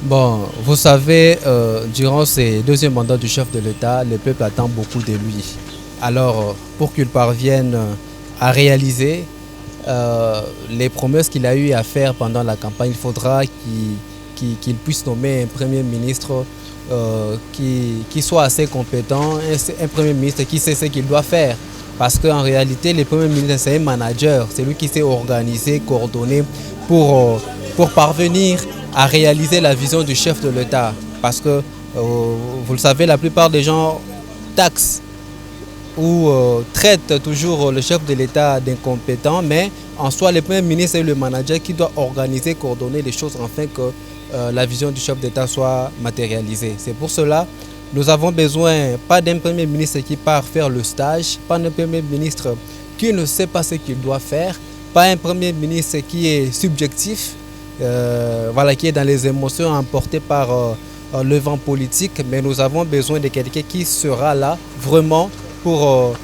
Bon, vous savez, durant ces deuxièmes mandats du chef de l'État, le peuple attend beaucoup de lui. Alors, pour qu'il parvienne à réaliser les promesses qu'il a eu à faire pendant la campagne, il faudra qu'il puisse nommer un Premier ministre qui soit assez compétent, un Premier ministre qui sait ce qu'il doit faire. Parce qu'en réalité, le Premier ministre, c'est un manager, c'est lui qui sait organiser, coordonner pour parvenir à réaliser la vision du chef de l'État. Parce que, vous le savez, la plupart des gens taxent ou traitent toujours le chef de l'État d'incompétent, mais en soi, le Premier ministre est le manager qui doit organiser, coordonner les choses afin que la vision du chef d'État soit matérialisée. C'est pour cela nous avons besoin pas d'un Premier ministre qui part faire le stage, pas d'un Premier ministre qui ne sait pas ce qu'il doit faire, pas un Premier ministre qui est subjectif, voilà, qui est dans les émotions emportées par le vent politique, mais nous avons besoin de quelqu'un qui sera là vraiment pour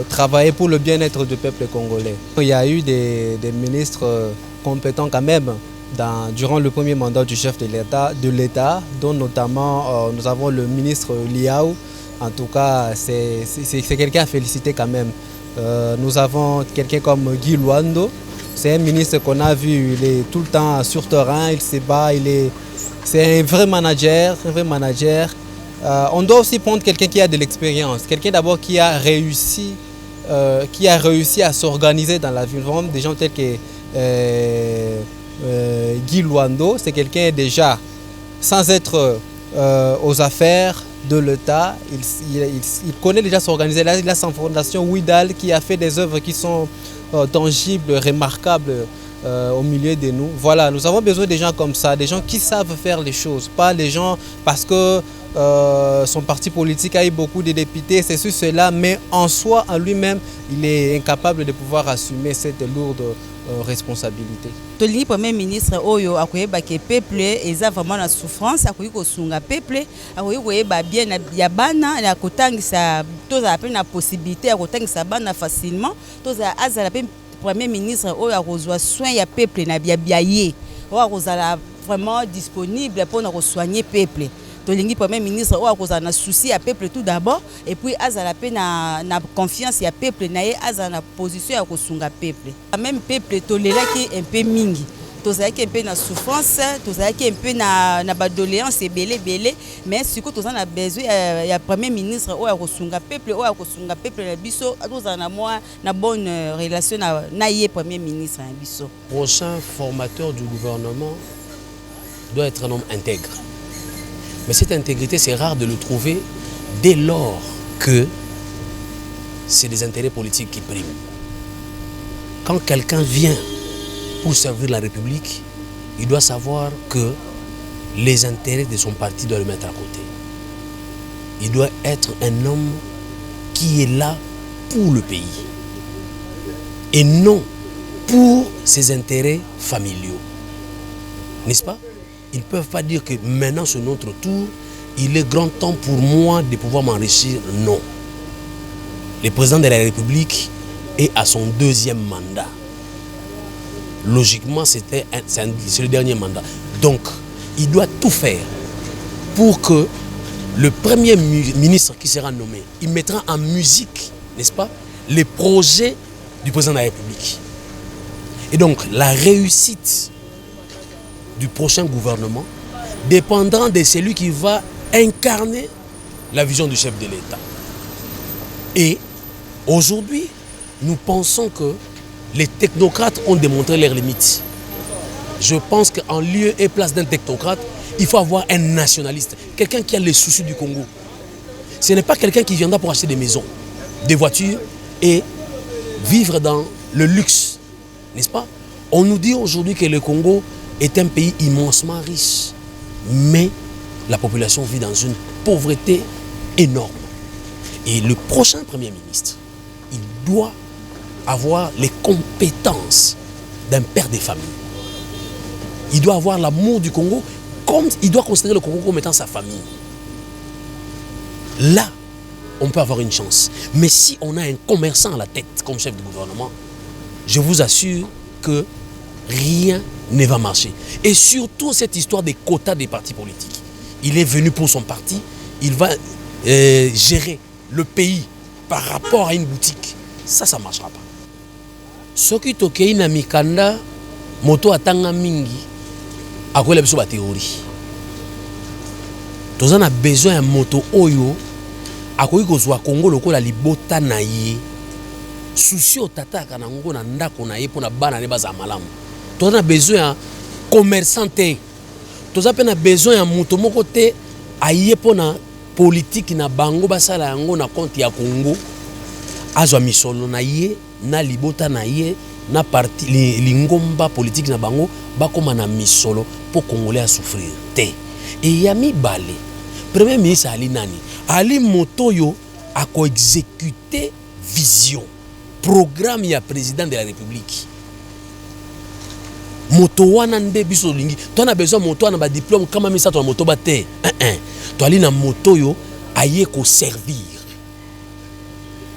travailler pour le bien-être du peuple congolais. Il y a eu des ministres compétents quand même durant le premier mandat du chef de l'État, dont notamment nous avons le ministre Liao. En tout cas, c'est quelqu'un à féliciter quand même. Nous avons quelqu'un comme Guy Luando. C'est un ministre qu'on a vu, il est tout le temps sur terrain, il se bat, c'est un vrai manager, on doit aussi prendre quelqu'un qui a de l'expérience, quelqu'un d'abord qui a réussi à s'organiser dans la ville. Vraiment des gens tels que Guy Luando, c'est quelqu'un déjà, sans être aux affaires de l'État, il connaît déjà s'organiser. Là, il a sa fondation Widal qui a fait des œuvres qui sont tangibles, remarquables au milieu de nous. Voilà, nous avons besoin de gens comme ça, des gens qui savent faire les choses, pas les gens parce que son parti politique a eu beaucoup de députés, c'est sur cela, mais en soi, en lui-même, il est incapable de pouvoir assumer cette lourde responsabilité. Le Premier ministre oyo akoyeba ke peuple eza vraiment na souffrance, akoyi kosunga peuple, akoyi koyeba bien ya bana na kotangisa tozala pe na possibilité ya kotangisa bana facilement, tozala azala pe Premier ministre oyo akozwa soin ya peuple na bia ye, oyo akozala vraiment disponible pour na soigner peuple. Tolingi Premier ministre oyo akozala na souci ya peuple tout d'abord, et puis azala pe na confiance ya peuple na ye, azala na position ya kosunga peuple. Même peuple tolelaki un peu mingi, tozalaki un peu na souffrance, tozalaki un peu na badoléance ebele, mais surtout tozala na besoin ya Premier ministre oyo akosunga peuple na biso, tozala na bonne relation na ye Premier ministre na biso. Prochain formateur du gouvernement doit être un homme intègre. Mais cette intégrité, c'est rare de le trouver dès lors que c'est des intérêts politiques qui priment. Quand quelqu'un vient pour servir la République, il doit savoir que les intérêts de son parti doivent le mettre à côté. Il doit être un homme qui est là pour le pays et non pour ses intérêts familiaux. N'est-ce pas? Ils ne peuvent pas dire que maintenant c'est notre tour, il est grand temps pour moi de pouvoir m'enrichir. Non. Le président de la République est à son deuxième mandat. Logiquement, c'est le dernier mandat. Donc, il doit tout faire pour que le premier ministre qui sera nommé, il mettra en musique, n'est-ce pas, les projets du président de la République. Et donc, la réussite du prochain gouvernement dépendra de celui qui va incarner la vision du chef de l'État. Et aujourd'hui, nous pensons que les technocrates ont démontré leurs limites. Je pense qu'en lieu et place d'un technocrate, il faut avoir un nationaliste, quelqu'un qui a les soucis du Congo. Ce n'est pas quelqu'un qui viendra pour acheter des maisons, des voitures et vivre dans le luxe, n'est-ce pas? On nous dit aujourd'hui que le Congo est un pays immensement riche, mais la population vit dans une pauvreté énorme. Et le prochain Premier ministre, il doit avoir les compétences d'un père de famille. Il doit avoir l'amour du Congo, comme il doit considérer le Congo comme étant sa famille. Là, on peut avoir une chance. Mais si on a un commerçant à la tête comme chef de gouvernement, je vous assure que rien ne va marcher. Et surtout cette histoire des quotas des partis politiques. Il est venu pour son parti, il va gérer le pays par rapport à une boutique. Ça ne marchera pas. Ce qui est na mikanda, moto atanga mingi, akwela biso ba théorie. Toza na besoin ya moto oyo, akoki kozwa Congo lokola libota na ye. Souci o tata kanango na ndako na ye pona bana ne baza malamu. Toza na besoin ya commerçant te. Toza pe na besoin ya moto moko te aye pona politique na bango basala yango na compte ya Congo. Azwa misolo na ye, na libota na ye, na parti lingomba politique na bango bakoma na misolo pour Congolais à souffrir te. Et yami balé. Premier ministre Ali nani? Ali motoyo a ko exécuter vision. Programme ya président de la République. Moto wana nde biso lingi. To na besoin moto na ba diplôme kama misa to moto ba te. To ali na moto yo aye ko servir.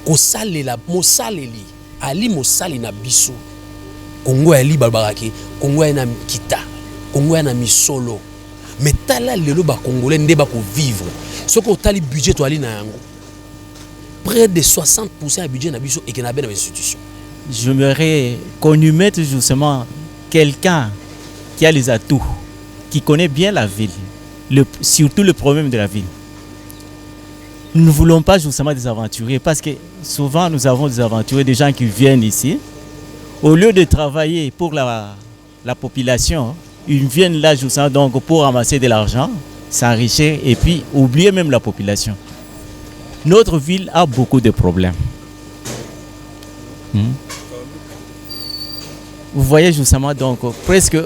Ko salela mo saleli. Ali mo sali na biso. Kongo ali babaraki, Kongo na kita, Kongo na misolo. Mais tala lelo ba congolais nde ba ko vivre. Ce ko tali budget to ali na yango. Près de 60% du budget na biso et que na belle institution. J'aimerais qu'on y mette justement quelqu'un qui a les atouts, qui connaît bien la ville, surtout le problème de la ville. Nous ne voulons pas justement des aventuriers parce que souvent nous avons des aventuriers, des gens qui viennent ici. Au lieu de travailler pour la population, ils viennent là justement donc pour ramasser de l'argent, s'enrichir et puis oublier même la population. Notre ville a beaucoup de problèmes. Vous voyez justement donc presque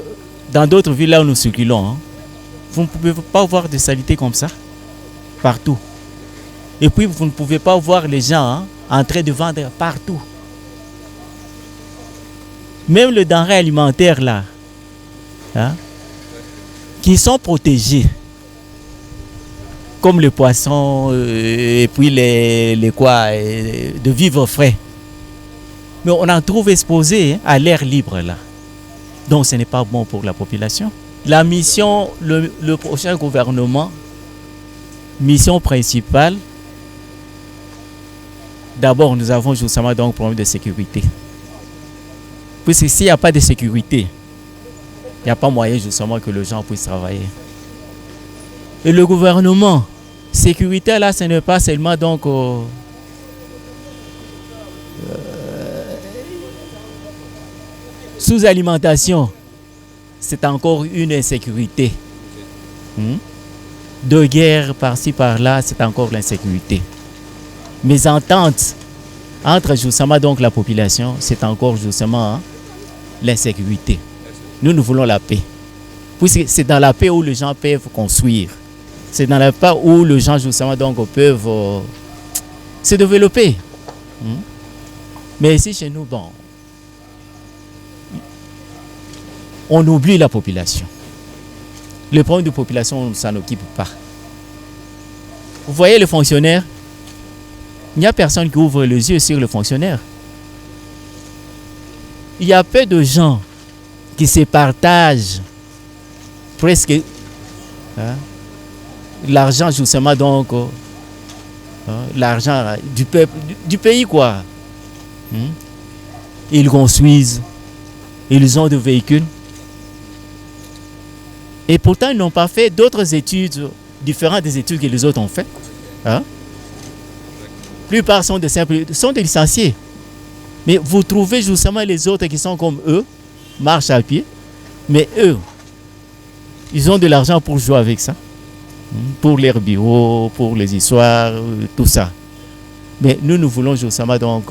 dans d'autres villes là où nous circulons, vous ne pouvez pas voir de saleté comme ça partout. Et puis vous ne pouvez pas voir les gens en train de vendre partout. Même les denrées alimentaires là, qui sont protégés, comme le poisson et puis les quoi, de vivre frais. Mais on en trouve exposé à l'air libre là. Donc ce n'est pas bon pour la population. La mission, le prochain gouvernement, mission principale, d'abord nous avons justement donc un problème de sécurité. Puisque s'il n'y a pas de sécurité, il n'y a pas moyen justement que les gens puissent travailler. Et le gouvernement, sécurité là, ce n'est pas seulement donc sous-alimentation, c'est encore une insécurité. De guerre par-ci par-là, c'est encore l'insécurité. Mais entente entre justement donc la population, c'est encore justement l'insécurité. Nous voulons la paix. Puisque c'est dans la paix où les gens peuvent construire. C'est dans la paix où les gens justement donc peuvent se développer. Mais ici chez nous, bon, on oublie la population. Le problème de population, on ne s'en occupe pas. Vous voyez les fonctionnaires, il n'y a personne qui ouvre les yeux sur le fonctionnaire. Il y a peu de gens qui se partagent presque l'argent justement donc l'argent du peuple, du pays quoi. Ils construisent, ils ont des véhicules. Et pourtant, ils n'ont pas fait d'autres études différentes des études que les autres ont fait. La plupart sont des licenciés. Mais vous trouvez justement les autres qui sont comme eux, marchent à pied. Mais eux, ils ont de l'argent pour jouer avec ça. Pour leurs bureaux, pour les histoires, tout ça. Mais nous voulons justement donc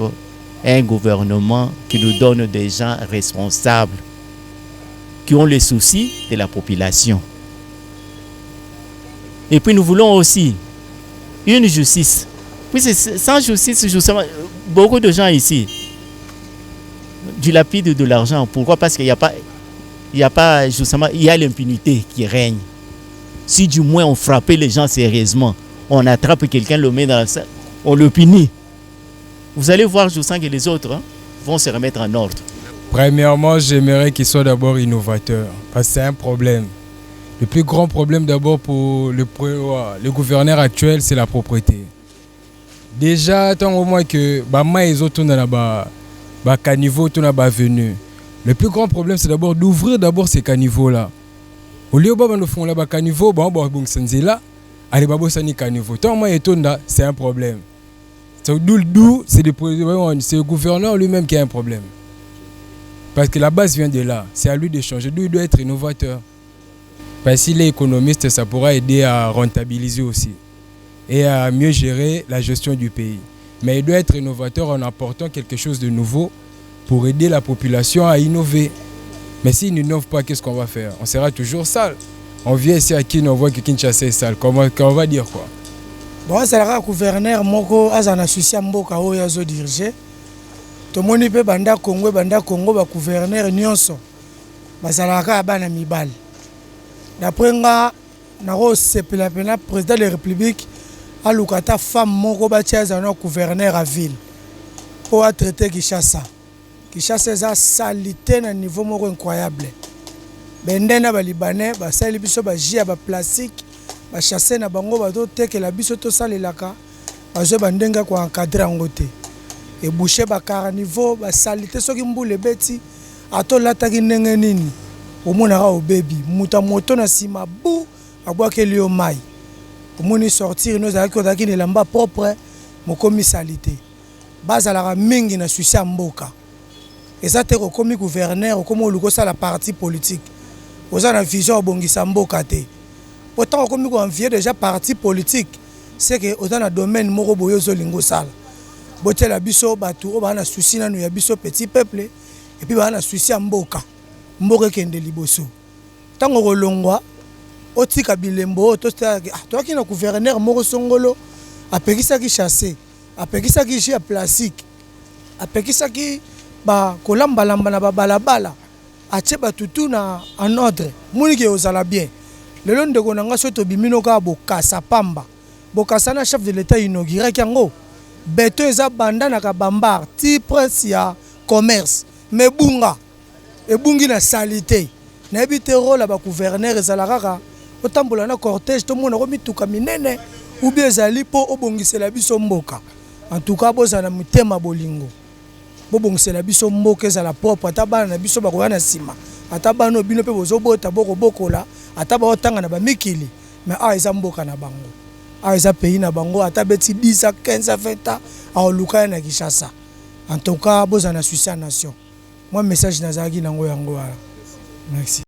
un gouvernement qui nous donne des gens responsables, qui ont les soucis de la population. Et puis nous voulons aussi une justice. Puis sans justice, justement, beaucoup de gens ici dilapident de l'argent. Pourquoi? Parce qu'il n'y a pas justement, il y a l'impunité qui règne. Si du moins on frappait les gens sérieusement, on attrape quelqu'un, le met dans la salle, on le punit. Vous allez voir justement que les autres vont se remettre en ordre. Premièrement, j'aimerais qu'il soit d'abord innovateur, parce que c'est un problème. Le plus grand problème d'abord pour le gouverneur actuel, c'est la propreté. Déjà, tant au moins que les autres caniveaux venu. Le plus grand problème, c'est d'abord d'ouvrir d'abord ces caniveaux-là. Au lieu de faire là caniveau, allez caniveau. Tant moi c'est un problème. C'est le gouverneur lui-même qui a un problème. Parce que la base vient de là. C'est à lui de changer. D'où il doit être innovateur. Parce qu'il est économiste, ça pourra aider à rentabiliser aussi. Et à mieux gérer la gestion du pays. Mais il doit être innovateur en apportant quelque chose de nouveau pour aider la population à innover. Mais s'il n'innove pas, qu'est-ce qu'on va faire? On sera toujours sale. On vient ici à Kin, on voit que Kinshasa est sale. On va dire quoi? Bon, c'est le gouverneur Moko Azana Sucia Mboka Oyazo dirigé. Tout le monde peut banda Congo, ba gouverneur Nyonso. Bazalaka bana mibal. D'après nga, naro sepela pena président de la République a lukata femme Moko batia zana gouverneur à ville. Pour traiter Kinshasa. Kinshasa est salité à un niveau incroyable. Bendena ba Libanais, ba sali biso ba jia ba plastique, ba chasser na bango ba to teke la biso to salelaka, ba zo bandenga ko encadrer ngote. Et boucher ba carniveau, ba salité soki mbule beti, ato lataki ndenge nini. Omona ka obebi, muta moto na sima bu, abwake lio mai. Omoni sortir nos akotaki ne lamba propre, mokomi salité. Bazalaka mingi na Sucia Mboka. Et ça te reconnu gouverneur comme on ça la partie politique. Vous avez une vision au Bongisa Mboka te. Pourtant comme on vient déjà parti politique, c'est que au dans le domaine moko boyozo lingo sala. Boté la biso batu ba na souci na ya biso petit peuple et puis ba na souci Mboka. Mboka kende liboso. Tango kolongwa otika bilembo to to ki na gouverneur moko songolo apekisa ki chasser, apekisa ki jia plastique, apekisa ki ba kolamba lamba na balabala atie batutu na en ordre muni ke ozala bien lelo ndeko nanga soto bimino ka bokasa pamba bokasa na chef de l'état inauguré kango beto eza banda na ka bambar ti prince ya commerce me bunga ebungi na salité na ebite rôle ba gouverneur ezala kaka otambola na cortège to mona ko mituka minene ou bien ezali po obongisela biso mboka en tout cas bozana mutema bolingo bobongisela biso mboka ezala propre ata bana na biso bakoya na sima ata bana bino pe bozobota bokobokola ata baotanga na bamikili mais eza mboka na bango eza pays na bango ata beti 10 15 20 aoluka na Kinshasa en tout cas bozana Sucia nation moi message nazaki nango yango. Merci.